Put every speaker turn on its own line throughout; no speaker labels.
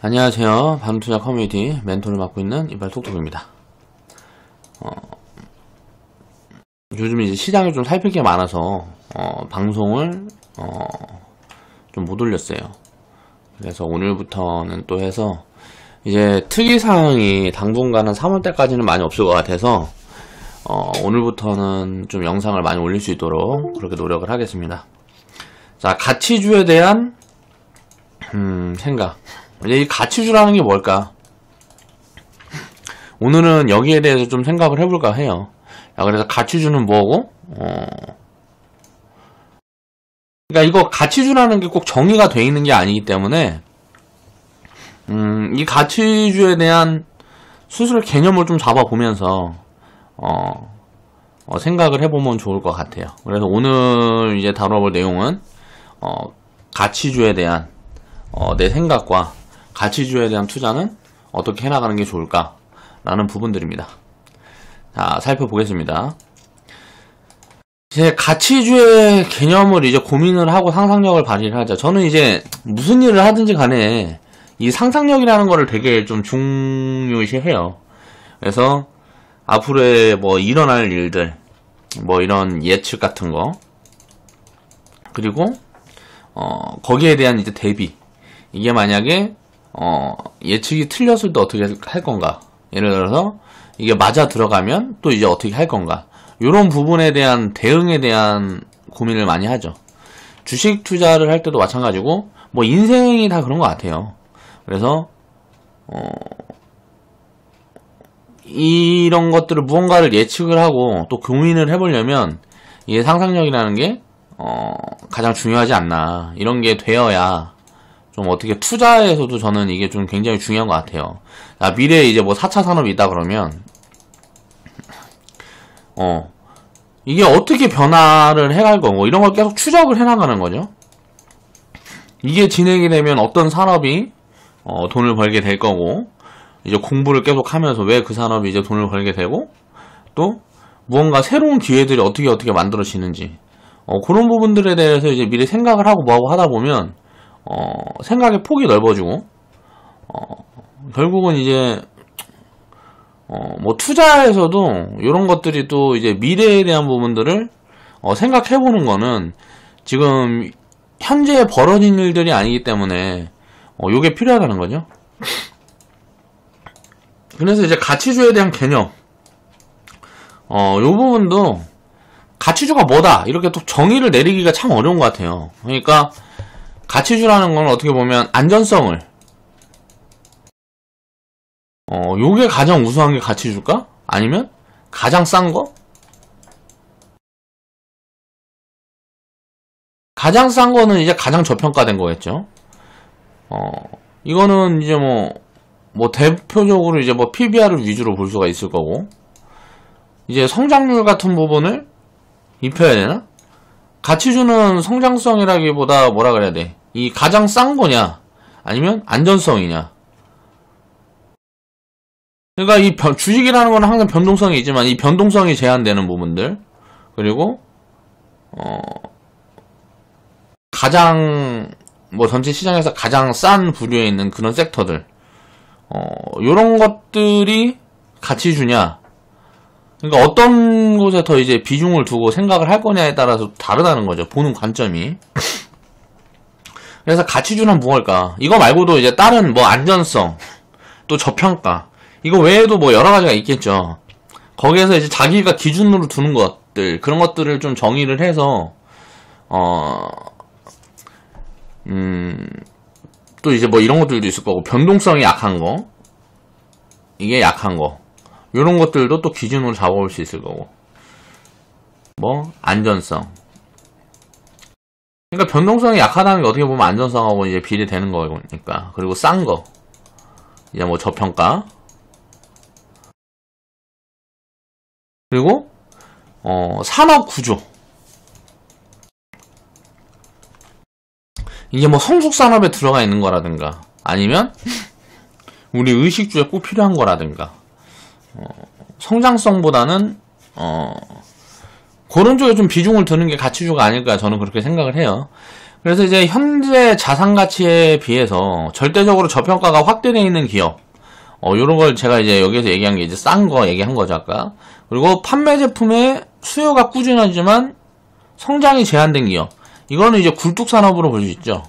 안녕하세요. 반투자 커뮤니티 멘토를 맡고 있는 이발톡톡입니다. 요즘 이제 시장이 좀 살필 게 많아서 방송을 좀 못 올렸어요. 그래서 오늘부터는 또 해서 이제 특이사항이 당분간은 3월달까지는 많이 없을 것 같아서 오늘부터는 좀 영상을 많이 올릴 수 있도록 그렇게 노력을 하겠습니다. 자, 가치주에 대한 생각. 이제 이 가치주라는 게 뭘까? 오늘은 여기에 대해서 좀 생각을 해볼까 해요. 야, 그래서 가치주는 뭐고? 그러니까 이거 가치주라는 게 꼭 정의가 돼 있는 게 아니기 때문에 이 가치주에 대한 수술 개념을 좀 잡아보면서 생각을 해보면 좋을 것 같아요. 그래서 오늘 이제 다뤄볼 내용은 가치주에 대한 내 생각과 가치주에 대한 투자는 어떻게 해나가는 게 좋을까? 라는 부분들입니다. 자, 살펴보겠습니다. 이제 가치주의 개념을 이제 고민을 하고 상상력을 발휘를 하자. 저는 이제 무슨 일을 하든지 간에 이 상상력이라는 거를 되게 좀 중요시해요. 그래서 앞으로의 뭐 일어날 일들, 뭐 이런 예측 같은 거, 그리고 거기에 대한 이제 대비. 이게 만약에 예측이 틀렸을 때 어떻게 할 건가? 예를 들어서 이게 맞아 들어가면 또 이제 어떻게 할 건가? 이런 부분에 대한 대응에 대한 고민을 많이 하죠. 주식 투자를 할 때도 마찬가지고 뭐 인생이 다 그런 것 같아요. 그래서 이런 것들을 무언가를 예측을 하고 또 고민을 해보려면 이게 상상력이라는 게 가장 중요하지 않나. 이런 게 되어야 좀 어떻게 투자에서도 저는 이게 좀 굉장히 중요한 것 같아요. 미래에 이제 뭐 4차 산업이 있다 그러면 이게 어떻게 변화를 해갈 거고 이런 걸 계속 추적을 해나가는 거죠. 이게 진행이 되면 어떤 산업이 돈을 벌게 될 거고 이제 공부를 계속 하면서 왜 그 산업이 이제 돈을 벌게 되고 또 무언가 새로운 기회들이 어떻게 만들어지는지 그런 부분들에 대해서 이제 미리 생각을 하고 뭐하고 하다 보면 생각의 폭이 넓어지고 결국은 이제 뭐 투자에서도 이런 것들이 또 이제 미래에 대한 부분들을 생각해보는 거는 지금 현재 벌어진 일들이 아니기 때문에 요게 필요하다는 거죠. 그래서 이제 가치주에 대한 개념 요 부분도 가치주가 뭐다 이렇게 또 정의를 내리기가 참 어려운 것 같아요. 그러니까 가치주라는 건 어떻게 보면 안전성을 요게 가장 우수한 게 가치주일까? 아니면 가장 싼 거? 가장 싼 거는 이제 가장 저평가된 거겠죠. 이거는 이제 뭐 대표적으로 이제 뭐 PBR을 위주로 볼 수가 있을 거고 이제 성장률 같은 부분을 입혀야 되나? 가치주는 성장성이라기보다 뭐라 그래야 돼? 이 가장 싼 거냐? 아니면 안전성이냐? 그러니까 이 주식이라는 건 항상 변동성이 있지만 이 변동성이 제한되는 부분들 그리고 가장 뭐 전체 시장에서 가장 싼 부류에 있는 그런 섹터들 요런 것들이 가치주냐? 그러니까 어떤 곳에 더 이제 비중을 두고 생각을 할 거냐에 따라서 다르다는 거죠. 보는 관점이. 그래서 가치주는 무엇일까? 이거 말고도 이제 다른 뭐 안전성, 또 저평가, 이거 외에도 뭐 여러 가지가 있겠죠. 거기에서 이제 자기가 기준으로 두는 것들, 그런 것들을 좀 정의를 해서, 또 이제 뭐 이런 것들도 있을 거고, 변동성이 약한 거, 이게 약한 거, 요런 것들도 또 기준으로 잡아볼 수 있을 거고, 뭐, 안전성. 그러니까 변동성이 약하다는 게 어떻게 보면 안전성하고 이제 비례되는 거니까. 그리고 싼 거. 이제 뭐 저평가. 그리고, 산업 구조. 이게 뭐 성숙산업에 들어가 있는 거라든가, 아니면, 우리 의식주에 꼭 필요한 거라든가, 성장성보다는, 그런 쪽에 좀 비중을 두는 게 가치주가 아닐까 저는 그렇게 생각을 해요. 그래서 이제 현재 자산 가치에 비해서 절대적으로 저평가가 확대되어 있는 기업. 요런 걸 제가 이제 여기서 얘기한 게 이제 싼 거 얘기한 거죠, 아까. 그리고 판매 제품의 수요가 꾸준하지만 성장이 제한된 기업. 이거는 이제 굴뚝산업으로 볼 수 있죠.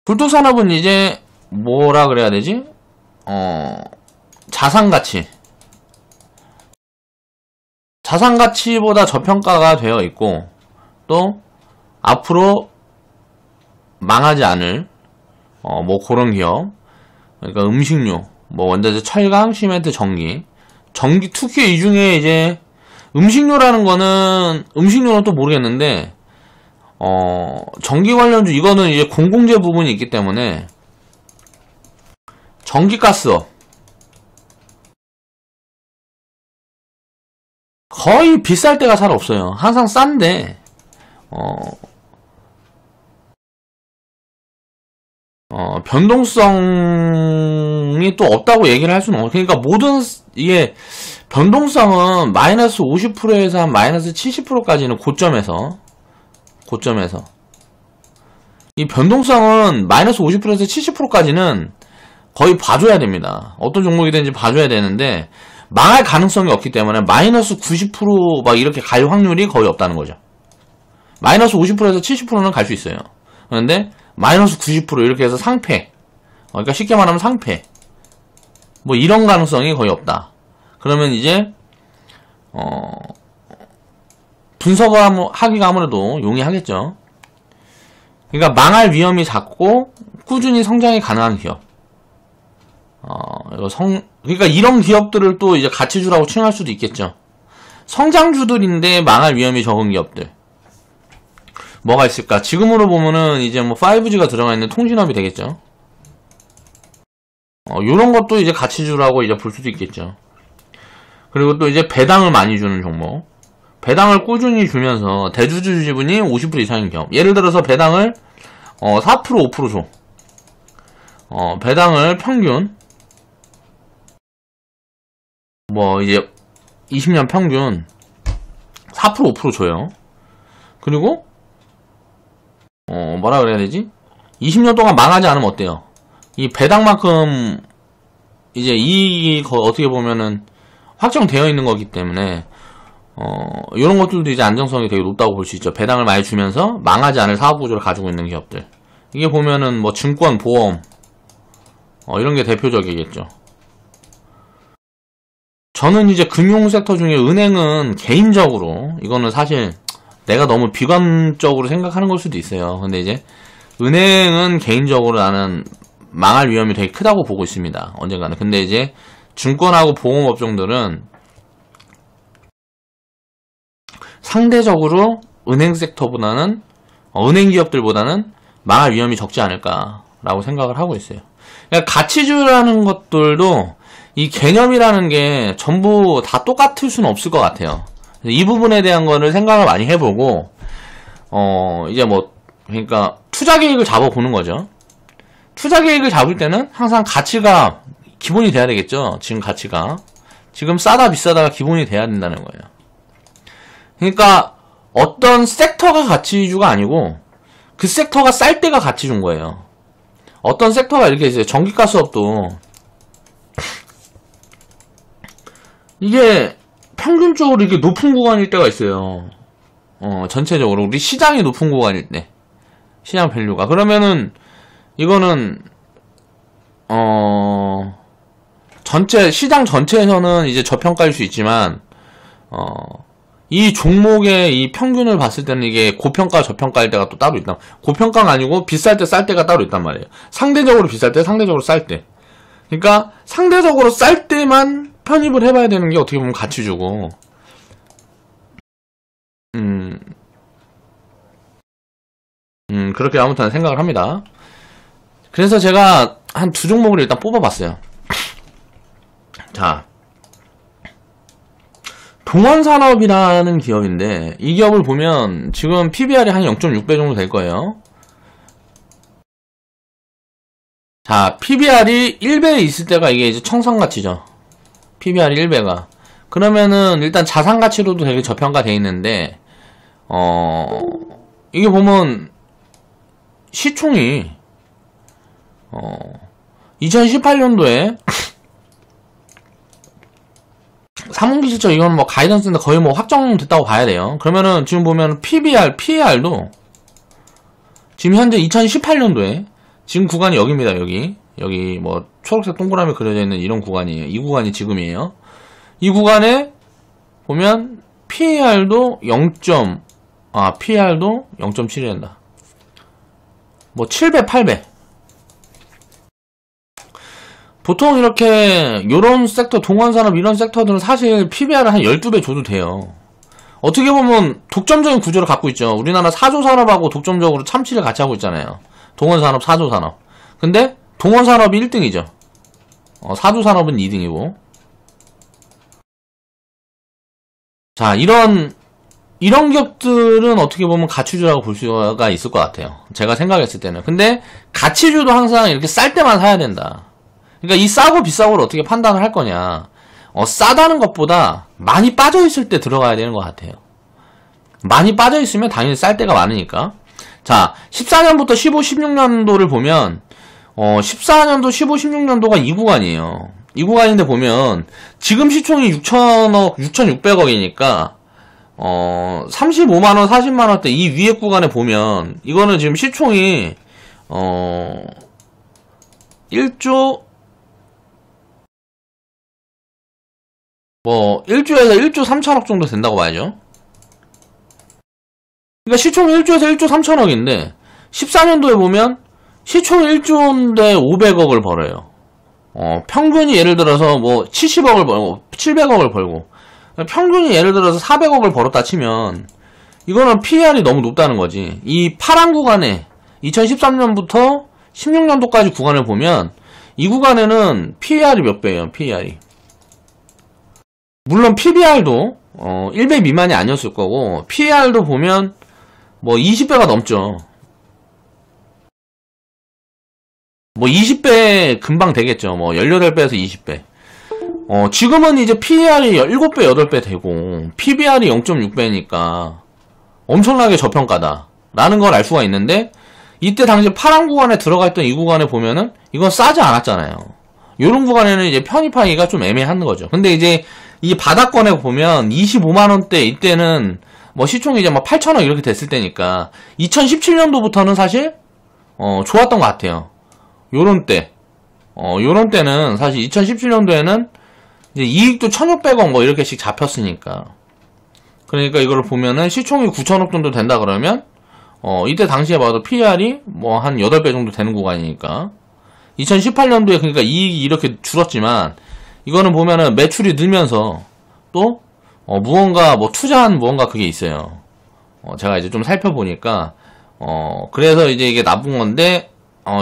굴뚝산업은 이제 뭐라 그래야 되지? 자산가치. 자산가치보다 저평가가 되어 있고, 또 앞으로 망하지 않을 뭐 그런 기업. 그러니까 음식료, 뭐 원자재, 철강, 시멘트, 전기, 특히 이 중에 이제 음식료라는 거는 음식료는 또 모르겠는데 전기 관련주 이거는 이제 공공재 부분이 있기 때문에 전기가스업 거의 비쌀 때가 잘 없어요. 항상 싼데 변동성이 또 없다고 얘기를 할 수는 없어. 그러니까 모든 이게 변동성은 마이너스 50%에서 한 마이너스 70%까지는 고점에서 이 변동성은 마이너스 50%에서 70%까지는 거의 봐줘야 됩니다. 어떤 종목이든지 봐줘야 되는데 망할 가능성이 없기 때문에 마이너스 90% 이렇게 갈 확률이 거의 없다는 거죠. 마이너스 50%에서 70%는 갈 수 있어요. 그런데 마이너스 90% 이렇게 해서 상패, 그러니까 쉽게 말하면 상패, 뭐 이런 가능성이 거의 없다. 그러면 이제 분석을 하기가 아무래도 용이하겠죠. 그러니까 망할 위험이 작고 꾸준히 성장이 가능한 기업. 그러니까 이런 기업들을 또 이제 가치주라고 칭할 수도 있겠죠. 성장주들인데 망할 위험이 적은 기업들. 뭐가 있을까? 지금으로 보면은 이제 뭐 5G가 들어가 있는 통신업이 되겠죠. 요런 것도 이제 가치주라고 이제 볼 수도 있겠죠. 그리고 또 이제 배당을 많이 주는 종목. 배당을 꾸준히 주면서 대주주 지분이 50% 이상인 기업. 예를 들어서 배당을 4% 5% 줘. 배당을 평균 뭐 이제 20년 평균 4% 5% 줘요. 그리고 뭐라 그래야 되지? 20년 동안 망하지 않으면 어때요? 이 배당만큼 이제 이익이 어떻게 보면은 확정되어 있는 거기 때문에 이런 것들도 이제 안정성이 되게 높다고 볼 수 있죠. 배당을 많이 주면서 망하지 않을 사업 구조를 가지고 있는 기업들. 이게 보면은 뭐 증권, 보험 이런 게 대표적이겠죠. 저는 이제 금융 섹터 중에 은행은 개인적으로 이거는 사실 내가 너무 비관적으로 생각하는 걸 수도 있어요. 근데 이제 은행은 개인적으로 나는 망할 위험이 되게 크다고 보고 있습니다. 언젠가는. 근데 이제 증권하고 보험 업종들은 상대적으로 은행 섹터보다는 은행 기업들보다는 망할 위험이 적지 않을까라고 생각을 하고 있어요. 그러니까 가치주라는 것들도 이 개념이라는 게 전부 다 똑같을 수는 없을 것 같아요. 이 부분에 대한 거를 생각을 많이 해보고 이제 뭐 그러니까 투자 계획을 잡아보는 거죠. 투자 계획을 잡을 때는 항상 가치가 기본이 돼야 되겠죠. 지금 가치가 지금 싸다 비싸다가 기본이 돼야 된다는 거예요. 그러니까 어떤 섹터가 가치주가 아니고 그 섹터가 쌀 때가 가치주인 거예요. 어떤 섹터가 이렇게 있어요. 전기가스업도 이게 평균적으로 이렇게 높은 구간일 때가 있어요. 전체적으로 우리 시장이 높은 구간일 때 시장 밸류가 그러면은 이거는 전체 시장 전체에서는 이제 저평가일 수 있지만 이 종목의 이 평균을 봤을 때는 이게 고평가 저평가일 때가 또 따로 있다. 고평가가 아니고 비쌀 때 쌀 때가 따로 있단 말이에요. 상대적으로 비쌀 때 상대적으로 쌀 때. 그러니까 상대적으로 쌀 때만 편입을 해봐야 되는 게 어떻게 보면 가치주고 그렇게 아무튼 생각을 합니다. 그래서 제가 한 두 종목을 일단 뽑아봤어요. 자, 동원산업이라는 기업인데 이 기업을 보면 지금 PBR이 한 0.6배 정도 될 거예요. 자, PBR이 1배에 있을 때가 이게 이제 청산가치죠. PBR이 1배가. 그러면은 일단 자산가치로도 되게 저평가되어 있는데 이게 보면 시총이 2018년도에 3분기 실적 이건 뭐 가이던스인데 거의 뭐 확정됐다고 봐야 돼요. 그러면은 지금 보면 PBR, PAR도 지금 현재 2018년도에 지금 구간이 여기입니다. 여기 뭐 초록색 동그라미 그려져 있는 이런 구간이에요. 이 구간이 지금이에요. 이 구간에 보면 PAR도 PAR도 0.7이 된다. 뭐 7배, 8배. 보통 이렇게 요런 섹터, 동원산업 이런 섹터들은 사실 PBR을 한 12배 줘도 돼요. 어떻게 보면 독점적인 구조를 갖고 있죠. 우리나라 사조산업하고 독점적으로 참치를 같이 하고 있잖아요. 동원산업, 사조산업. 근데 동원산업이 1등이죠. 사조산업은 2등이고. 자, 이런 기업들은 어떻게 보면 가치주라고 볼 수가 있을 것 같아요. 제가 생각했을 때는. 근데 가치주도 항상 이렇게 쌀 때만 사야 된다. 그러니까 이 싸고 비싸고를 어떻게 판단을 할 거냐. 싸다는 것보다 많이 빠져있을 때 들어가야 되는 것 같아요. 많이 빠져있으면 당연히 쌀 때가 많으니까. 자, 14년부터 15, 16년도를 보면 14년도, 15, 16년도가 이 구간이에요. 이 구간인데 보면 지금 시총이 6천억, 6,600억이니까 35만원, 40만원대 이 위에 구간에 보면 이거는 지금 시총이 1조 1조에서 1조 3천억 정도 된다고 봐야죠. 그러니까 시총이 1조에서 1조 3천억인데 14년도에 보면 시총이 1조인데 500억을 벌어요. 평균이 예를 들어서 뭐 70억을 벌고 700억을 벌고 평균이 예를 들어서 400억을 벌었다 치면 이거는 PER이 너무 높다는 거지. 이 파란 구간에 2013년부터 16년도까지 구간을 보면 이 구간에는 PER이 몇 배예요? PER이. 물론 PBR도 1배 미만이 아니었을 거고 PER도 보면 뭐 20배가 넘죠. 뭐 20배 금방 되겠죠. 뭐 18배에서 20배. 지금은 이제 PER이 7배, 8배 되고 PBR이 0.6배니까 엄청나게 저평가다 라는 걸 알 수가 있는데 이때 당시 파란 구간에 들어가 있던 이 구간에 보면은 이건 싸지 않았잖아요. 요런 구간에는 이제 편입하기가 좀 애매한 거죠. 근데 이제 이 바닥권에 보면 25만원대 이때는 뭐 시총이 이제 막 8천억 이렇게 됐을 때니까 2017년도부터는 사실 좋았던 것 같아요. 요런 때는 사실 2017년도에는 이제 이익도 1,600억 뭐 이렇게씩 잡혔으니까. 그러니까 이걸 보면은 시총이 9천억 정도 된다 그러면 이때 당시에 봐도 PER이 뭐 한 8배 정도 되는 구간이니까 2018년도에 그러니까 이익이 이렇게 줄었지만 이거는 보면은 매출이 늘면서 또 무언가 뭐 투자한 무언가 그게 있어요. 제가 이제 좀 살펴보니까 그래서 이제 이게 나쁜 건데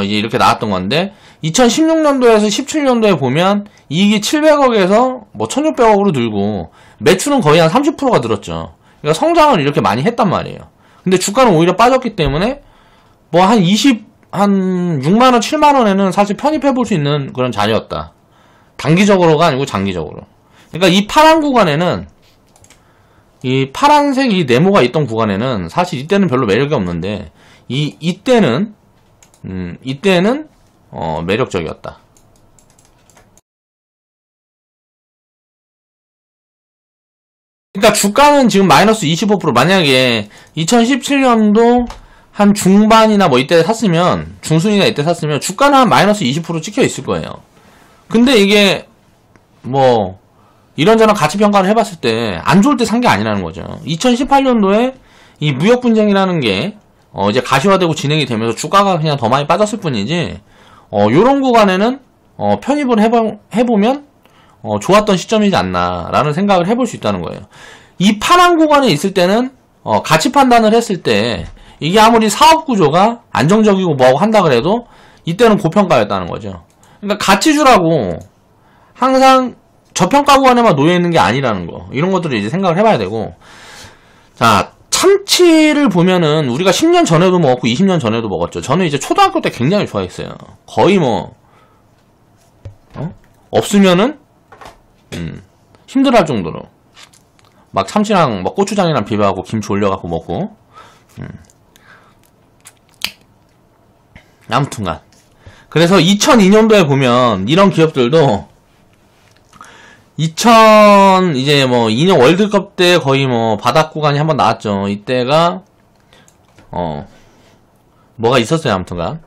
이제 이렇게 나왔던 건데 2016년도에서 17년도에 보면 이익이 700억에서 뭐 1600억으로 늘고 매출은 거의 한 30%가 늘었죠. 그러니까 성장을 이렇게 많이 했단 말이에요. 근데 주가는 오히려 빠졌기 때문에 뭐 한 6만원, 7만원에는 사실 편입해 볼 수 있는 그런 자리였다. 단기적으로가 아니고 장기적으로. 그러니까 이 파란 구간에는 이 파란색 이 네모가 있던 구간에는 사실 이때는 별로 매력이 없는데 이때는 매력적이었다. 그러니까 주가는 지금 마이너스 25% 만약에 2017년도 한 중반이나 뭐 이때 샀으면 중순이나 이때 샀으면 주가는 한 마이너스 20% 찍혀 있을 거예요. 근데 이게 뭐 이런저런 가치 평가를 해봤을 때 안 좋을 때 산 게 아니라는 거죠. 2018년도에 이 무역 분쟁이라는 게 이제 가시화되고 진행이 되면서 주가가 그냥 더 많이 빠졌을 뿐이지 요런 구간에는 편입을 해보면 좋았던 시점이지 않나라는 생각을 해볼 수 있다는 거예요. 이 파란 구간에 있을 때는 가치 판단을 했을 때 이게 아무리 사업 구조가 안정적이고 뭐하고 한다 그래도 이때는 고평가였다는 거죠. 그러니까 가치주라고 항상 저평가 구간에만 놓여있는 게 아니라는 거. 이런 것들을 이제 생각을 해봐야 되고. 자, 참치를 보면은 우리가 10년 전에도 먹었고 20년 전에도 먹었죠. 저는 이제 초등학교 때 굉장히 좋아했어요. 거의 뭐 없으면은 힘들어할 정도로 막 참치랑 막 고추장이랑 비벼갖고 김치 올려갖고 먹고. 아무튼간. 그래서 2002년도에 보면 이런 기업들도 이제 뭐 2년 월드컵 때 거의 뭐 바닥 구간이 한번 나왔죠. 이때가 뭐가 있었어요. 아무튼간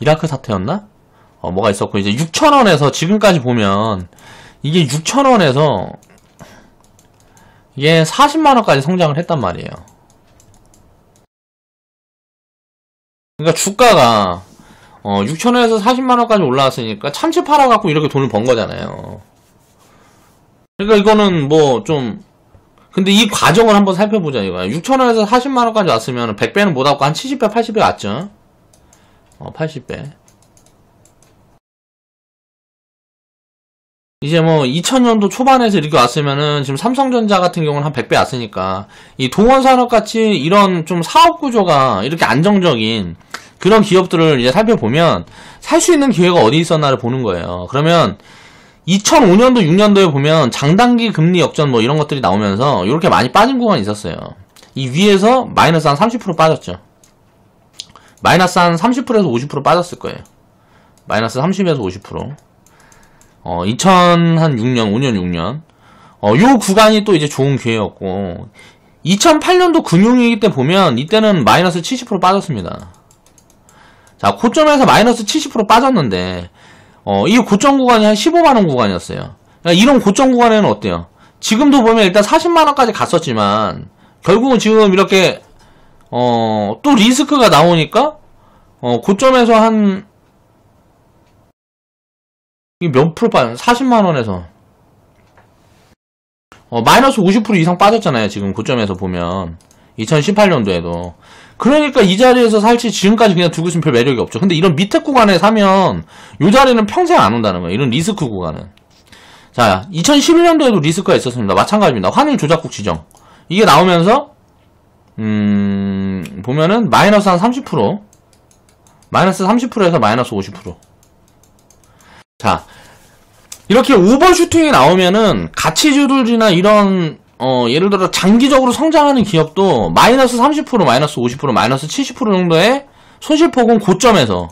이라크 사태였나? 뭐가 있었고 이제 6,000원에서 지금까지 보면 이게 6,000원에서 이게 40만원까지 성장을 했단 말이에요. 그러니까 주가가 6,000원에서 40만원까지 올라왔으니까 참치 팔아갖고 이렇게 돈을 번 거잖아요. 그러니까 이거는 뭐 좀 근데 이 과정을 한번 살펴보자 이거야. 6,000원에서 40만원까지 왔으면 100배는 못 왔고 한 70배 80배 왔죠. 80배. 이제 뭐 2000년도 초반에서 이렇게 왔으면은 지금 삼성전자 같은 경우는 한 100배 왔으니까 이 동원산업같이 이런 좀 사업 구조가 이렇게 안정적인 그런 기업들을 이제 살펴보면 살 수 있는 기회가 어디 있었나를 보는 거예요. 그러면 2005년도 6년도에 보면 장단기 금리 역전 뭐 이런 것들이 나오면서 이렇게 많이 빠진 구간이 있었어요. 이 위에서 마이너스 한 30% 빠졌죠. 마이너스 한 30%에서 50% 빠졌을 거예요. 마이너스 30에서 50%. 2006년, 5년, 6년. 요 구간이 또 이제 좋은 기회였고, 2008년도 금융위기 때 보면, 이때는 마이너스 70% 빠졌습니다. 자, 고점에서 마이너스 70% 빠졌는데, 이 고점 구간이 한 15만원 구간이었어요. 그러니까 이런 고점 구간에는 어때요? 지금도 보면 일단 40만원까지 갔었지만, 결국은 지금 이렇게, 또 리스크가 나오니까, 고점에서 한, 몇 프로 빠져? 40만원에서. 마이너스 50% 이상 빠졌잖아요. 지금 고점에서 보면. 2018년도에도. 그러니까 이 자리에서 살지 지금까지 그냥 두고 있으면 별 매력이 없죠. 근데 이런 밑에 구간에 사면 이 자리는 평생 안 온다는 거예요. 이런 리스크 구간은. 자, 2011년도에도 리스크가 있었습니다. 마찬가지입니다. 환율 조작국 지정. 이게 나오면서 보면은 마이너스 한 30%. 마이너스 30%에서 마이너스 50%. 자, 이렇게 오버슈팅이 나오면은 가치주들이나 이런 예를 들어 장기적으로 성장하는 기업도 마이너스 30%, 마이너스 50%, 마이너스 70% 정도의 손실폭은 고점에서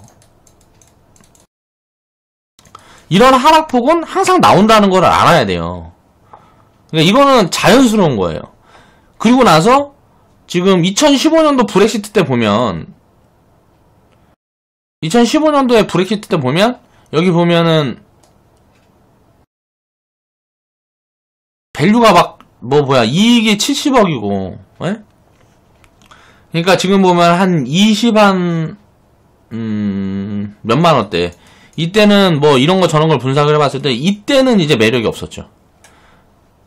이런 하락폭은 항상 나온다는 걸 알아야 돼요. 그러니까 이거는 자연스러운 거예요. 그리고 나서 지금 2015년도 브렉시트 때 보면 2015년도에 브렉시트 때 보면 여기 보면은 밸류가 막 이익이 70억이고 그러니까 지금 보면 한 몇만 원대 이때는 뭐 이런 거 저런 걸 분석을 해봤을 때 이때는 이제 매력이 없었죠.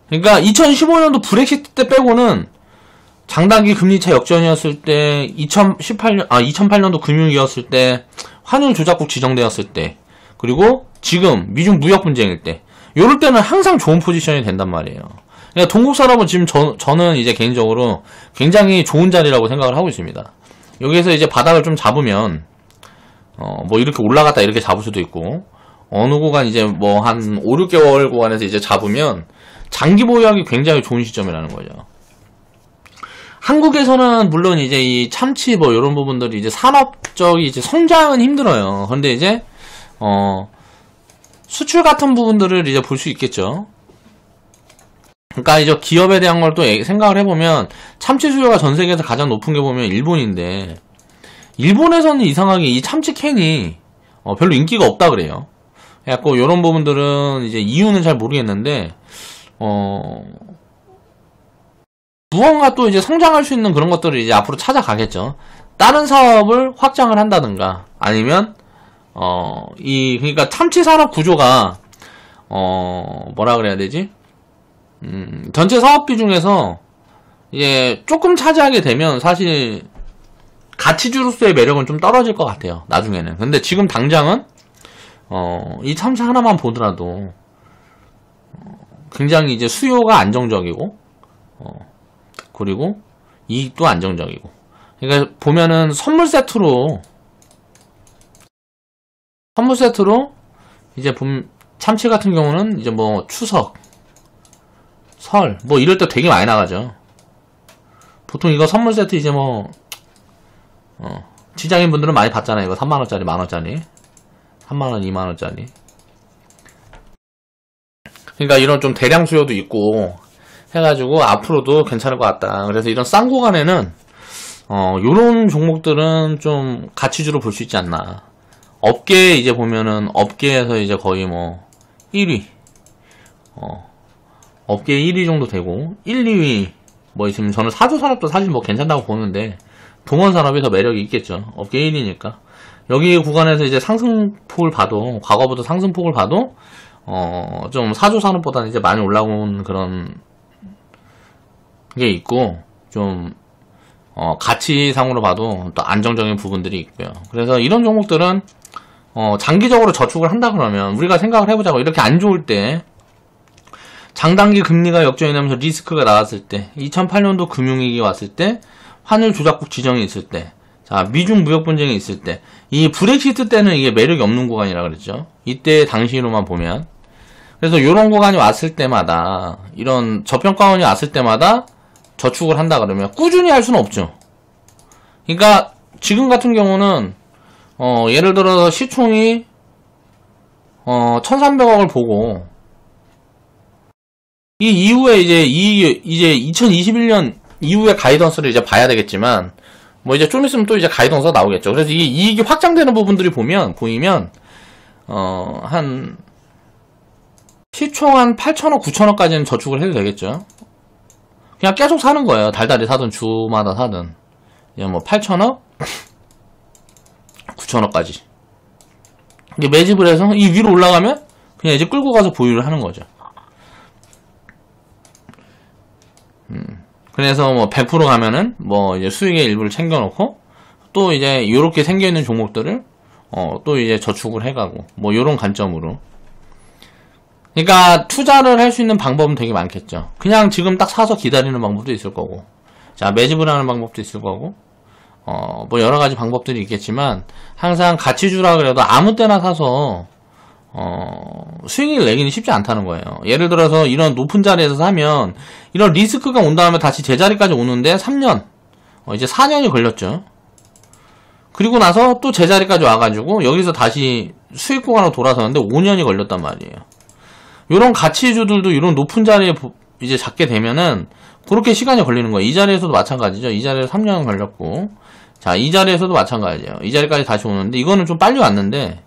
그러니까 2015년도 브렉시트 때 빼고는 장단기 금리차 역전이었을 때 2008년도 금융위기였을 때 환율 조작국 지정되었을 때 그리고 지금 미중 무역 분쟁일 때 요럴 때는 항상 좋은 포지션이 된단 말이에요. 그러니까 동국산업은 지금 저는 이제 개인적으로 굉장히 좋은 자리라고 생각을 하고 있습니다. 여기에서 이제 바닥을 좀 잡으면 뭐 이렇게 올라갔다 이렇게 잡을 수도 있고 어느 구간 이제 뭐 한 5, 6개월 구간에서 이제 잡으면 장기 보유하기 굉장히 좋은 시점이라는 거죠. 한국에서는 물론 이제 이 참치 뭐 이런 부분들이 이제 산업적이 이제 성장은 힘들어요. 그런데 이제 수출 같은 부분들을 이제 볼 수 있겠죠. 그러니까 이제 기업에 대한 걸 또 생각을 해보면 참치 수요가 전 세계에서 가장 높은 게 보면 일본인데 일본에서는 이상하게 이 참치 캔이 별로 인기가 없다 그래요. 그래갖고 이런 부분들은 이제 이유는 잘 모르겠는데 무언가 또 이제 성장할 수 있는 그런 것들을 이제 앞으로 찾아가겠죠. 다른 사업을 확장을 한다든가 아니면 그러니까 참치 산업 구조가 뭐라 그래야 되지? 전체 사업비 중에서 이제 조금 차지하게 되면 사실 가치주로서의 매력은 좀 떨어질 것 같아요. 나중에는. 근데 지금 당장은 이 참치 하나만 보더라도 굉장히 이제 수요가 안정적이고 그리고 이익도 안정적이고. 그러니까 보면은 선물 세트로 이제 참치 같은 경우는 이제 뭐 추석 설, 뭐 이럴 때 되게 많이 나가죠. 보통 이거 선물 세트 이제 뭐, 직장인분들은 많이 받잖아요. 이거 3만원짜리, 만원짜리. 3만원, 2만원짜리. 그러니까 이런 좀 대량 수요도 있고, 해가지고 앞으로도 괜찮을 것 같다. 그래서 이런 싼 구간에는, 요런 종목들은 좀 가치주로 볼 수 있지 않나. 업계 이제 보면은, 업계에서 이제 거의 뭐, 1위. 업계 1위 정도 되고, 1, 2위. 뭐 지금 저는 사조산업도 사실 뭐 괜찮다고 보는데 동원산업이 더 매력이 있겠죠. 업계 1위니까. 여기 구간에서 이제 상승폭을 봐도 과거보다 상승폭을 봐도 좀 사조산업보다는 이제 많이 올라온 그런 게 있고 좀 가치상으로 봐도 또 안정적인 부분들이 있고요. 그래서 이런 종목들은 장기적으로 저축을 한다 그러면 우리가 생각을 해보자고 이렇게 안 좋을 때 장단기 금리가 역전이 되면서 리스크가 나왔을 때 2008년도 금융위기 왔을 때 환율 조작국 지정이 있을 때 자 미중 무역 분쟁이 있을 때 이 브렉시트 때는 이게 매력이 없는 구간이라 그랬죠. 이때 당시로만 보면 그래서 이런 구간이 왔을 때마다 이런 저평가원이 왔을 때마다 저축을 한다 그러면 꾸준히 할 수는 없죠. 그러니까 지금 같은 경우는 예를 들어서 시총이 1300억을 보고 이 이후에 이제 2021년 이후에 가이던스를 이제 봐야 되겠지만, 뭐 이제 좀 있으면 또 이제 가이던스가 나오겠죠. 그래서 이게 이익이 확장되는 부분들이 보이면, 한, 시총 한 8천억, 9천억까지는 저축을 해도 되겠죠. 그냥 계속 사는 거예요. 달달이 사든 주마다 사든. 이제 뭐 8천억, 9천억까지. 이제 매집을 해서 이 위로 올라가면 그냥 이제 끌고 가서 보유를 하는 거죠. 그래서 뭐 100% 가면은 뭐 이제 수익의 일부를 챙겨놓고 또 이제 요렇게 생겨있는 종목들을 또 이제 저축을 해가고 뭐 요런 관점으로 그러니까 투자를 할 수 있는 방법은 되게 많겠죠. 그냥 지금 딱 사서 기다리는 방법도 있을 거고 자 매집을 하는 방법도 있을 거고 뭐 여러 가지 방법들이 있겠지만 항상 가치주라 그래도 아무 때나 사서 수익을 내기는 쉽지 않다는 거예요. 예를 들어서 이런 높은 자리에서 사면 이런 리스크가 온 다음에 다시 제자리까지 오는데 3년 이제 4년이 걸렸죠. 그리고 나서 또 제자리까지 와가지고 여기서 다시 수익 구간으로 돌아서는데 5년이 걸렸단 말이에요. 이런 가치주들도 이런 높은 자리에 이제 잡게 되면은 그렇게 시간이 걸리는 거예요. 이 자리에서도 마찬가지죠. 이 자리에서 3년 걸렸고 자 이 자리에서도 마찬가지예요. 이 자리까지 다시 오는데 이거는 좀 빨리 왔는데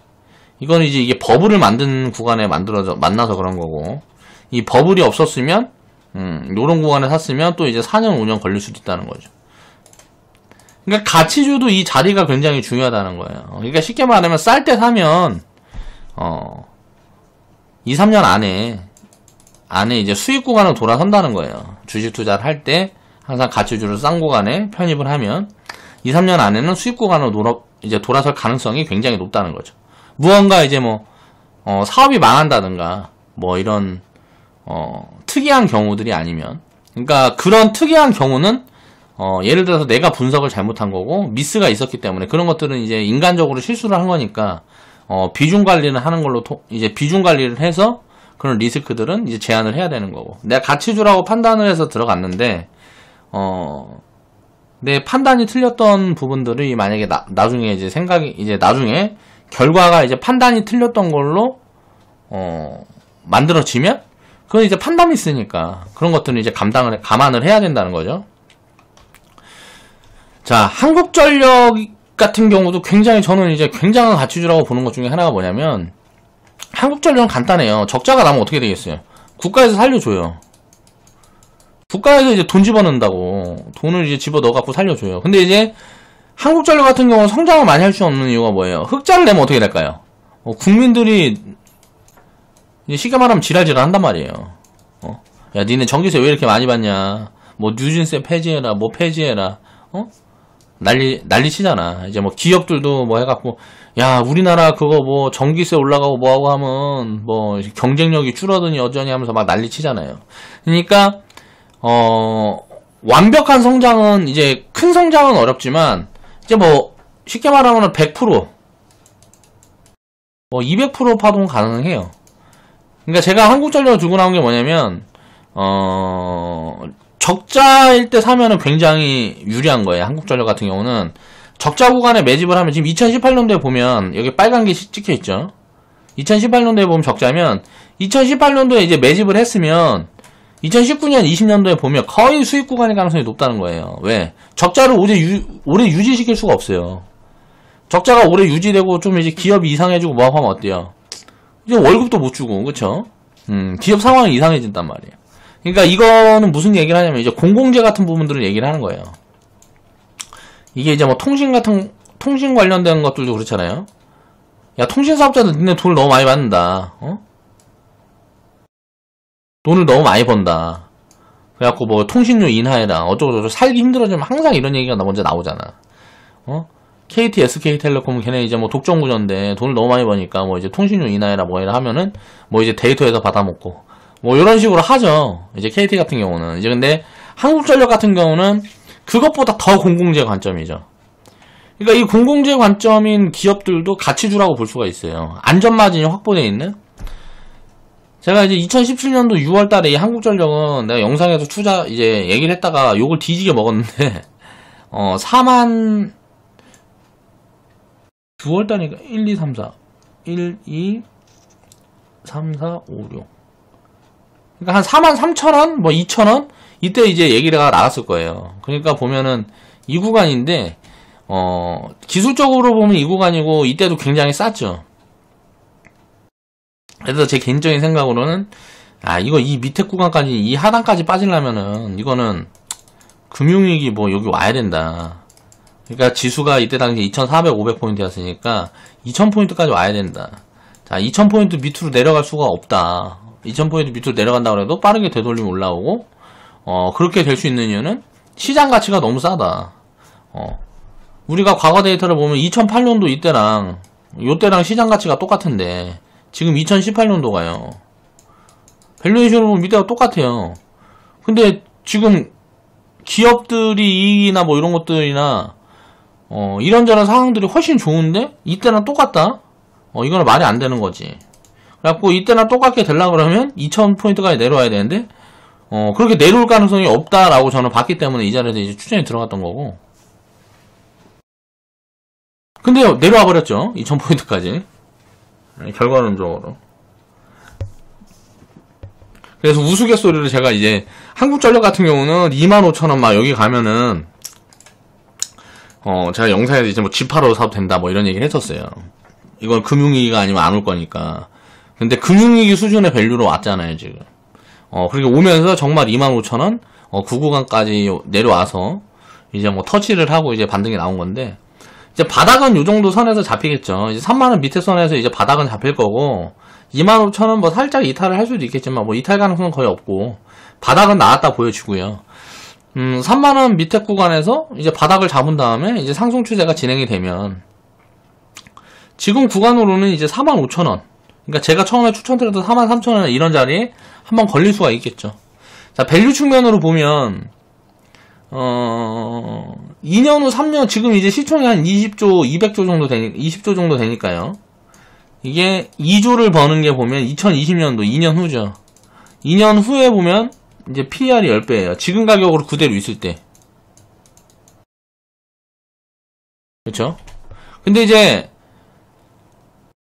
이거는 이제 이게 버블을 만든 구간에 만나서 그런 거고, 이 버블이 없었으면, 요런 구간에 샀으면 또 이제 4년, 5년 걸릴 수도 있다는 거죠. 그러니까 가치주도 이 자리가 굉장히 중요하다는 거예요. 그러니까 쉽게 말하면 쌀 때 사면, 2, 3년 안에 이제 수익 구간으로 돌아선다는 거예요. 주식 투자를 할 때 항상 가치주를 싼 구간에 편입을 하면, 2, 3년 안에는 수익 구간으로 이제 돌아설 가능성이 굉장히 높다는 거죠. 무언가 이제 뭐 사업이 망한다든가 뭐 이런 특이한 경우들이 아니면 그러니까 그런 특이한 경우는 예를 들어서 내가 분석을 잘못한 거고 미스가 있었기 때문에 그런 것들은 이제 인간적으로 실수를 한 거니까 비중 관리는 하는 걸로 이제 비중 관리를 해서 그런 리스크들은 이제 제한을 해야 되는 거고 내가 가치주라고 판단을 해서 들어갔는데 내 판단이 틀렸던 부분들이 만약에 나중에 이제 나중에 결과가 이제 판단이 틀렸던 걸로 만들어지면 그건 이제 판단이 있으니까 그런 것들은 이제 감안을 해야 된다는 거죠. 자 한국전력 같은 경우도 굉장히 저는 이제 굉장한 가치주라고 보는 것 중에 하나가 뭐냐면 한국전력은 간단해요. 적자가 나면 어떻게 되겠어요? 국가에서 살려줘요. 국가에서 이제 돈 집어넣는다고 돈을 이제 집어넣어갖고 살려줘요. 근데 이제 한국전력 같은 경우는 성장을 많이 할 수 없는 이유가 뭐예요? 흑자를 내면 어떻게 될까요? 국민들이 쉽게 말하면 지랄지랄 한단 말이에요. 야 니네 전기세 왜 이렇게 많이 받냐? 뭐 누진세 폐지해라, 뭐 폐지해라, 난리 치잖아. 이제 뭐 기업들도 뭐 해갖고 야 우리나라 그거 뭐 전기세 올라가고 뭐하고 하면 뭐 경쟁력이 줄어드니 어쩌니 하면서 막 난리 치잖아요. 그러니까 완벽한 성장은 이제 큰 성장은 어렵지만 이제 뭐 쉽게 말하면 100% 뭐 200% 파동은 가능해요. 그러니까 제가 한국전력을 들고 나온 게 뭐냐면 적자일 때 사면은 굉장히 유리한 거예요. 한국전력 같은 경우는 적자 구간에 매집을 하면 지금 2018년도에 보면 여기 빨간 게 찍혀 있죠. 2018년도에 보면 적자면 2018년도에 이제 매집을 했으면 2019년, 20년도에 보면 거의 수익 구간일 가능성이 높다는 거예요. 왜? 적자를 오래 유지시킬 수가 없어요. 적자가 오래 유지되고 좀 이제 기업이 이상해지고 뭐 하면 어때요? 이제 월급도 못 주고, 그쵸? 기업 상황이 이상해진단 말이에요. 그러니까 이거는 무슨 얘기를 하냐면 이제 공공재 같은 부분들을 얘기를 하는 거예요. 이게 이제 뭐 통신 관련된 것들도 그렇잖아요. 야, 통신사업자들 니네 돈을 너무 많이 받는다. 돈을 너무 많이 번다. 그래갖고 뭐 통신료 인하해라. 어쩌고저쩌고 살기 힘들어지면 항상 이런 얘기가 먼저 나오잖아. KT, SK텔레콤은 걔네 이제 뭐 독점구조인데 돈을 너무 많이 버니까 뭐 이제 통신료 인하해라 뭐 이라 하면은 뭐 이제 데이터에서 받아먹고 뭐 이런 식으로 하죠. 이제 KT 같은 경우는. 이제 근데 한국전력 같은 경우는 그것보다 더 공공재 관점이죠. 그러니까 이 공공재 관점인 기업들도 가치주라고 볼 수가 있어요. 안전마진이 확보되어 있는. 제가 이제 2017년도 6월 달에 이 한국전력은 내가 영상에서 이제 얘기를 했다가 욕을 뒤지게 먹었는데, 9월 달이니까 1, 2, 3, 4. 1, 2, 3, 4, 5, 6. 그러니까 한 43,000원? 뭐 2,000원? 이때 이제 얘기가 나왔을 거예요. 그러니까 보면은 이 구간인데, 기술적으로 보면 이 구간이고, 이때도 굉장히 쌌죠. 그래서 제 개인적인 생각으로는, 이 밑에 구간까지, 이 하단까지 빠지려면은, 이거는, 금융위기 뭐 여기 와야 된다. 그러니까 지수가 이때 당시 2,400, 500포인트였으니까, 2,000포인트까지 와야 된다. 자, 2,000포인트 밑으로 내려갈 수가 없다. 2,000포인트 밑으로 내려간다고 해도 빠르게 되돌리면 올라오고, 그렇게 될 수 있는 이유는, 시장 가치가 너무 싸다. 우리가 과거 데이터를 보면 2008년도 이때랑 시장 가치가 똑같은데 지금 2018년도가요. 밸류에이션으로 보면 밑에가 똑같아요. 근데 지금 기업들이 이익이나 뭐 이런 것들이나 이런저런 상황들이 훨씬 좋은데 이때랑 똑같다? 이거는 말이 안 되는 거지. 그래갖고 이때랑 똑같게 되려고 그러면 2000포인트까지 내려와야 되는데 그렇게 내려올 가능성이 없다라고 저는 봤기 때문에 이 자리에서 이제 추천이 들어갔던 거고. 근데 내려와 버렸죠. 2000포인트까지. 결과론적으로. 그래서 우스갯소리를 제가 이제 한국전력 같은 경우는 25,000원 막 여기 가면은 제가 영상에서 이제 뭐 집하러 사도 된다 뭐 이런 얘기를 했었어요. 이건 금융위기가 아니면 안 올 거니까. 근데 금융위기 수준의 밸류로 왔잖아요 지금. 그렇게 오면서 정말 25,000원 그 구간까지 내려와서 이제 뭐 터치를 하고 이제 반등이 나온 건데, 이제 바닥은 요 정도 선에서 잡히겠죠. 이제 3만원 밑에 선에서 이제 바닥은 잡힐 거고, 25,000원 뭐 살짝 이탈을 할 수도 있겠지만, 뭐 이탈 가능성은 거의 없고, 바닥은 나왔다 보여지고요. 3만원 밑에 구간에서 이제 바닥을 잡은 다음에 이제 상승 추세가 진행이 되면, 지금 구간으로는 이제 45,000원. 그러니까 제가 처음에 추천드렸던 43,000원 이런 자리에 한번 걸릴 수가 있겠죠. 자, 밸류 측면으로 보면, 2년 후 3년, 지금 이제 시총이 한 20조, 200조 정도 20조 정도 되니까요. 이게 2조를 버는 게 보면 2020년도 2년 후죠. 2년 후에 보면 이제 PER이 10배예요. 지금 가격으로 그대로 있을 때. 그렇죠? 근데 이제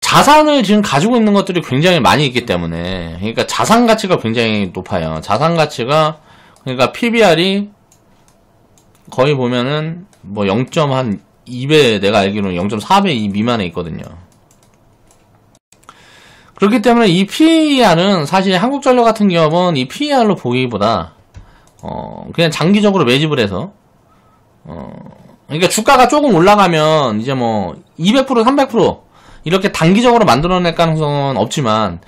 자산을 지금 가지고 있는 것들이 굉장히 많이 있기 때문에, 그러니까 자산 가치가 굉장히 높아요. 자산 가치가, 그러니까 PBR이 거의 보면은 뭐 0.2배, 내가 알기로는 0.4배 미만에 있거든요. 그렇기 때문에 이 PER은 사실 한국전력 같은 기업은 이 PER로 보기보다 그냥 장기적으로 매집을 해서 그러니까 주가가 조금 올라가면 이제 뭐 200%, 300% 이렇게 단기적으로 만들어낼 가능성은 없지만,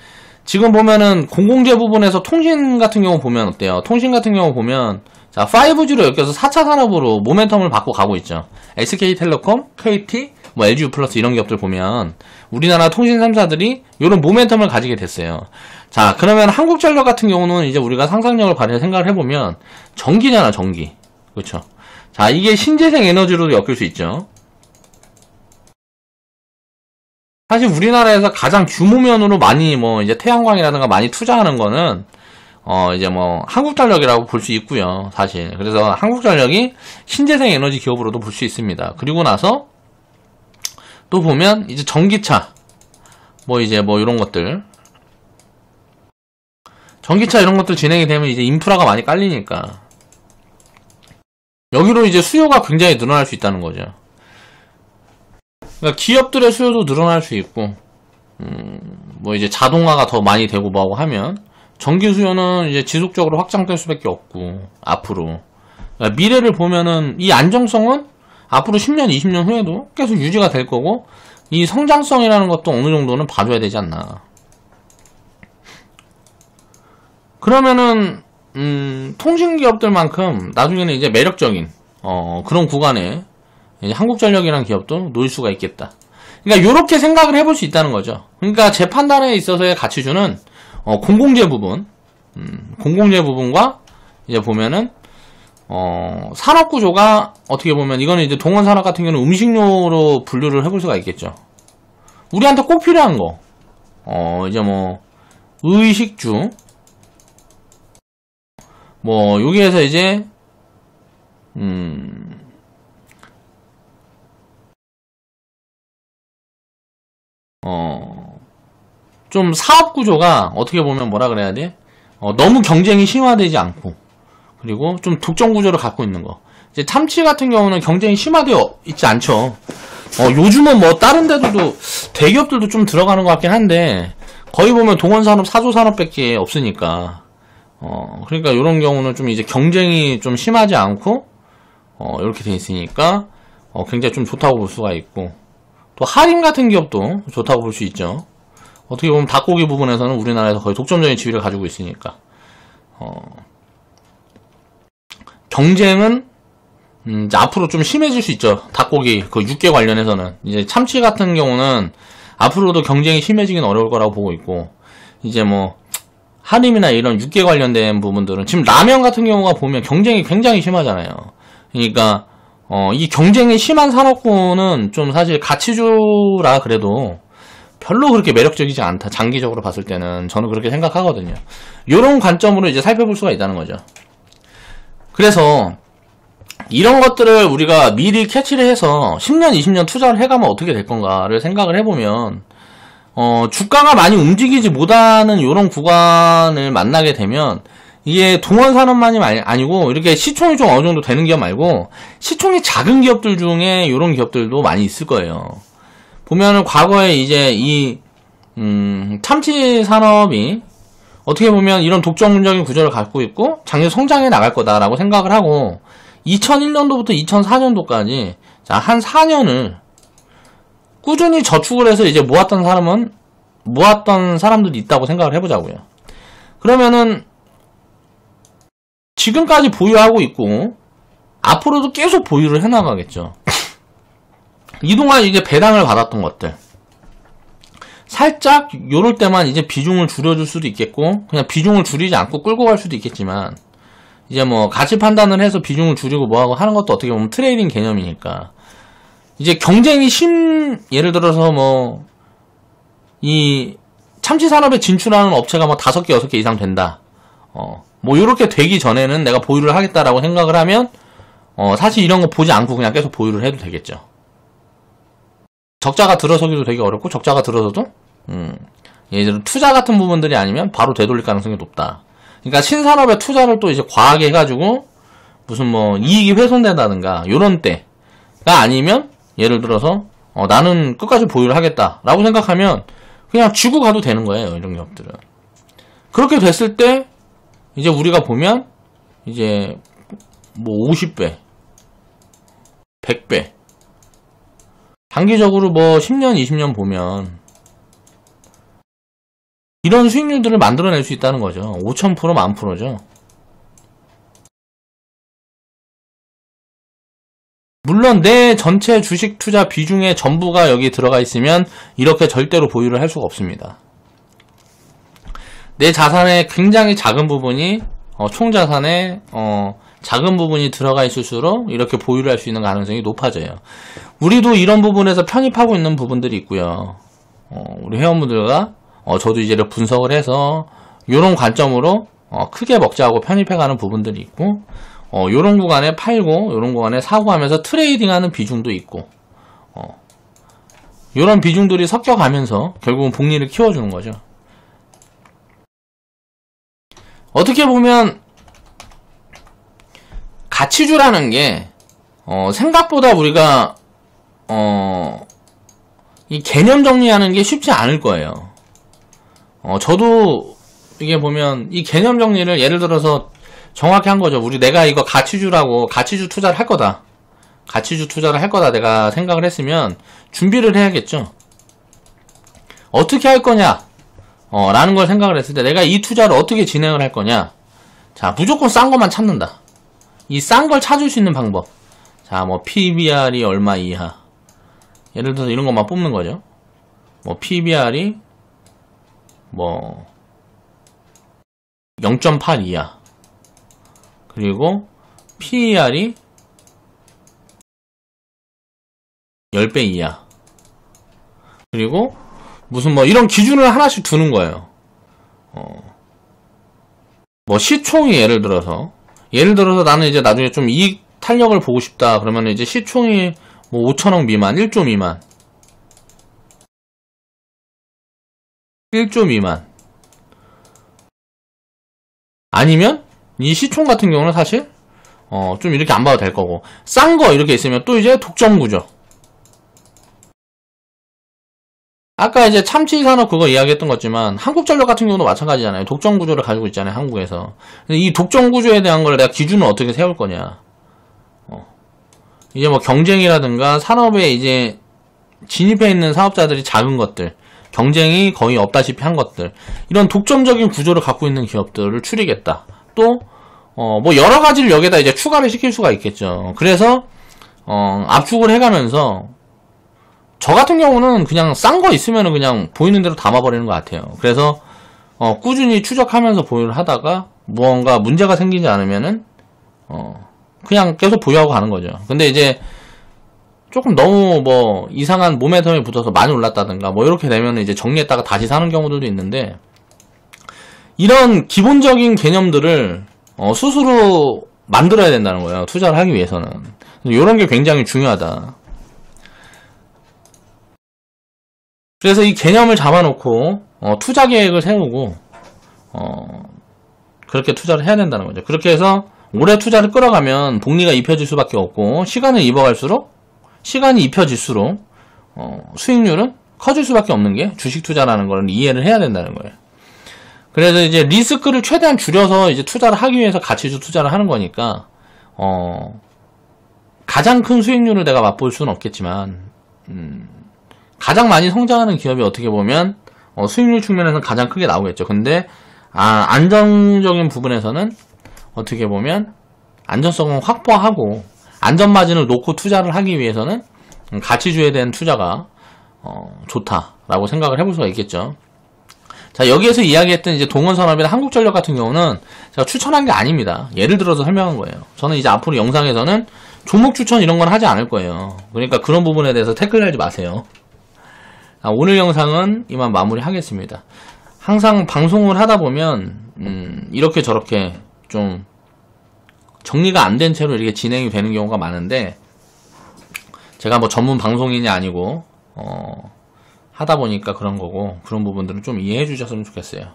지금 보면은 공공재 부분에서 통신 같은 경우 보면 어때요? 통신 같은 경우 보면, 자, 5G로 엮여서 4차 산업으로 모멘텀을 받고 가고 있죠. SK텔레콤, KT, 뭐 LGU 플러스 이런 기업들 보면 우리나라 통신 3사들이 이런 모멘텀을 가지게 됐어요. 자, 그러면 한국전력 같은 경우는 이제 우리가 상상력을 발휘해 생각을 해보면 전기잖아, 전기. 그렇죠? 자, 이게 신재생 에너지로도 엮일 수 있죠. 사실 우리나라에서 가장 규모면으로 많이 뭐 이제 태양광이라든가 많이 투자하는 거는 이제 뭐 한국전력이라고 볼 수 있고요, 사실. 그래서 한국전력이 신재생 에너지 기업으로도 볼 수 있습니다. 그리고 나서 또 보면 이제 전기차, 뭐 이제 뭐 이런 것들, 전기차 이런 것들 진행이 되면 이제 인프라가 많이 깔리니까 여기로 이제 수요가 굉장히 늘어날 수 있다는 거죠. 그러니까 기업들의 수요도 늘어날 수 있고, 뭐 이제 자동화가 더 많이 되고 뭐하고 하면 전기 수요는 이제 지속적으로 확장될 수밖에 없고, 앞으로. 그러니까 미래를 보면은 이 안정성은 앞으로 10년, 20년 후에도 계속 유지가 될 거고, 이 성장성이라는 것도 어느 정도는 봐줘야 되지 않나. 그러면은, 통신기업들만큼 나중에는 이제 매력적인, 그런 구간에 이제 한국전력이라는 기업도 놓일 수가 있겠다. 그러니까 요렇게 생각을 해볼 수 있다는 거죠. 그러니까 제 판단에 있어서의 가치주는 공공재 부분, 공공재 부분과 이제 보면은 산업 구조가 어떻게 보면 이거는 이제 동원산업 같은 경우는 음식료로 분류를 해볼 수가 있겠죠. 우리한테 꼭 필요한 거, 이제 뭐 의식주, 뭐 여기에서 이제 좀 사업 구조가 어떻게 보면 뭐라 그래야 돼? 너무 경쟁이 심화되지 않고, 그리고 좀 독점 구조를 갖고 있는 거. 이제 참치 같은 경우는 경쟁이 심화되어 있지 않죠. 요즘은 뭐 다른 데들도 대기업들도 좀 들어가는 것 같긴 한데 거의 보면 동원산업, 사조산업밖에 없으니까. 그러니까 이런 경우는 좀 이제 경쟁이 좀 심하지 않고 이렇게 돼 있으니까 굉장히 좀 좋다고 볼 수가 있고, 또 하림 같은 기업도 좋다고 볼 수 있죠. 어떻게 보면 닭고기 부분에서는 우리나라에서 거의 독점적인 지위를 가지고 있으니까 경쟁은 이제 앞으로 좀 심해질 수 있죠. 닭고기 그 육계 관련해서는. 이제 참치 같은 경우는 앞으로도 경쟁이 심해지긴 어려울 거라고 보고 있고, 이제 뭐 하림이나 이런 육계 관련된 부분들은 지금 라면 같은 경우가 보면 경쟁이 굉장히 심하잖아요. 그러니까 이 경쟁이 심한 산업군은 좀 사실 가치주라 그래도 별로 그렇게 매력적이지 않다. 장기적으로 봤을 때는 저는 그렇게 생각하거든요. 이런 관점으로 이제 살펴볼 수가 있다는 거죠. 그래서 이런 것들을 우리가 미리 캐치를 해서 10년, 20년 투자를 해가면 어떻게 될 건가를 생각을 해보면, 주가가 많이 움직이지 못하는 이런 구간을 만나게 되면, 이게 동원산업만이 아니고, 이렇게 시총이 좀 어느 정도 되는 기업 말고, 시총이 작은 기업들 중에 이런 기업들도 많이 있을 거예요. 보면은 과거에 이제 이, 참치 산업이 어떻게 보면 이런 독점적인 구조를 갖고 있고, 장기 성장해 나갈 거다라고 생각을 하고, 2001년도부터 2004년도까지 한 4년을 꾸준히 저축을 해서 이제 모았던 사람들이 있다고 생각을 해보자고요. 그러면은 지금까지 보유하고 있고 앞으로도 계속 보유를 해나가겠죠. 이동안 이제 배당을 받았던 것들 살짝 요럴 때만 이제 비중을 줄여줄 수도 있겠고, 그냥 비중을 줄이지 않고 끌고 갈 수도 있겠지만, 이제 뭐 가치 판단을 해서 비중을 줄이고 뭐하고 하는 것도 어떻게 보면 트레이딩 개념이니까, 이제 경쟁이 예를 들어서 뭐 이 참치 산업에 진출하는 업체가 뭐 5개, 6개 이상 된다. 뭐 요렇게 되기 전에는 내가 보유를 하겠다라고 생각을 하면 사실 이런 거 보지 않고 그냥 계속 보유를 해도 되겠죠. 적자가 들어서기도 되게 어렵고, 적자가 들어서도 예를 들어 투자 같은 부분들이 아니면 바로 되돌릴 가능성이 높다. 그러니까 신산업에 투자를 또 이제 과하게 해가지고 무슨 뭐 이익이 훼손된다든가 요런 때가 아니면, 예를 들어서 나는 끝까지 보유를 하겠다라고 생각하면 그냥 쥐고 가도 되는 거예요, 이런 기업들은. 그렇게 됐을 때 이제 우리가 보면 이제 뭐 50배, 100배 장기적으로 뭐 10년, 20년 보면 이런 수익률들을 만들어낼 수 있다는 거죠. 5000%, 10,000%죠. 물론 내 전체 주식 투자 비중의 전부가 여기 들어가 있으면 이렇게 절대로 보유를 할 수가 없습니다. 내 자산의 굉장히 작은 부분이 총 자산의 작은 부분이 들어가 있을수록 이렇게 보유를 할 수 있는 가능성이 높아져요. 우리도 이런 부분에서 편입하고 있는 부분들이 있고요. 우리 회원분들과 저도 이제 분석을 해서 이런 관점으로 크게 먹자고 편입해가는 부분들이 있고, 요런 구간에 팔고, 요런 구간에 사고 하면서 트레이딩하는 비중도 있고, 요런 비중들이 섞여가면서 결국은 복리를 키워주는 거죠. 어떻게 보면, 가치주라는 게, 생각보다 우리가, 이 개념 정리하는 게 쉽지 않을 거예요. 저도 이게 보면 이 개념 정리를 예를 들어서 정확히 한 거죠. 내가 이거 가치주라고 가치주 투자를 할 거다. 가치주 투자를 할 거다 내가 생각을 했으면 준비를 해야겠죠. 어떻게 할 거냐? 라는 걸 생각을 했을 때 내가 이 투자를 어떻게 진행을 할 거냐? 자, 무조건 싼 것만 찾는다. 이 싼 걸 찾을 수 있는 방법. 자, 뭐 PBR이 얼마 이하. 예를 들어서 이런 것만 뽑는 거죠. 뭐 PBR이 뭐 0.8 이하. 그리고 PER이 10배 이하. 그리고 무슨 뭐 이런 기준을 하나씩 두는 거예요. 뭐 시총이 예를 들어서 나는 이제 나중에 좀 이익 탄력을 보고 싶다. 그러면 이제 시총이 뭐 5천억 미만, 1조 미만. 1조 미만. 아니면 이 시총 같은 경우는 사실 좀 이렇게 안 봐도 될 거고, 싼 거 이렇게 있으면 또 이제 독점 구조. 아까 이제 참치산업 그거 이야기했던 거지만 한국전력 같은 경우도 마찬가지잖아요. 독점 구조를 가지고 있잖아요, 한국에서. 근데 이 독점 구조에 대한 걸 내가 기준을 어떻게 세울 거냐. 이제 뭐 경쟁이라든가 산업에 이제 진입해 있는 사업자들이 작은 것들, 경쟁이 거의 없다시피 한 것들, 이런 독점적인 구조를 갖고 있는 기업들을 추리겠다. 또 뭐 여러 가지를 여기다 이제 추가를 시킬 수가 있겠죠. 그래서 압축을 해가면서 저 같은 경우는 그냥 싼 거 있으면은 그냥 보이는 대로 담아버리는 것 같아요. 그래서 꾸준히 추적하면서 보유를 하다가 무언가 문제가 생기지 않으면은 그냥 계속 보유하고 가는 거죠. 근데 이제 조금 너무 뭐 이상한 모멘텀이 붙어서 많이 올랐다든가 뭐 이렇게 되면 이제 정리했다가 다시 사는 경우들도 있는데, 이런 기본적인 개념들을 스스로 만들어야 된다는 거예요. 투자를 하기 위해서는. 이런 게 굉장히 중요하다. 그래서 이 개념을 잡아놓고 투자 계획을 세우고 그렇게 투자를 해야 된다는 거죠. 그렇게 해서 오래 투자를 끌어가면 복리가 입혀질 수밖에 없고, 시간이 입혀질수록 수익률은 커질 수밖에 없는 게 주식 투자라는 걸 이해를 해야 된다는 거예요. 그래서 이제 리스크를 최대한 줄여서 이제 투자를 하기 위해서 가치주 투자를 하는 거니까 가장 큰 수익률을 내가 맛볼 수는 없겠지만 가장 많이 성장하는 기업이 어떻게 보면 수익률 측면에서는 가장 크게 나오겠죠. 근데 안정적인 부분에서는 어떻게 보면 안전성을 확보하고 안전마진을 놓고 투자를 하기 위해서는 가치주에 대한 투자가 좋다라고 생각을 해볼 수가 있겠죠. 자, 여기에서 이야기했던 이제 동원산업이나 한국전력 같은 경우는 제가 추천한 게 아닙니다. 예를 들어서 설명한 거예요. 저는 이제 앞으로 영상에서는 종목 추천 이런 건 하지 않을 거예요. 그러니까 그런 부분에 대해서 태클 달지 마세요. 오늘 영상은 이만 마무리하겠습니다. 항상 방송을 하다 보면 이렇게 저렇게 좀 정리가 안 된 채로 이렇게 진행이 되는 경우가 많은데, 제가 뭐 전문 방송인이 아니고 하다 보니까 그런 거고, 그런 부분들은 좀 이해해 주셨으면 좋겠어요.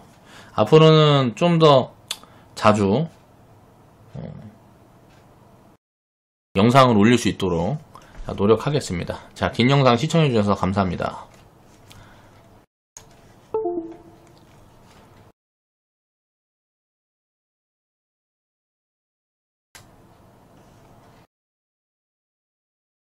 앞으로는 좀 더 자주 영상을 올릴 수 있도록 노력하겠습니다. 자, 긴 영상 시청해 주셔서 감사합니다.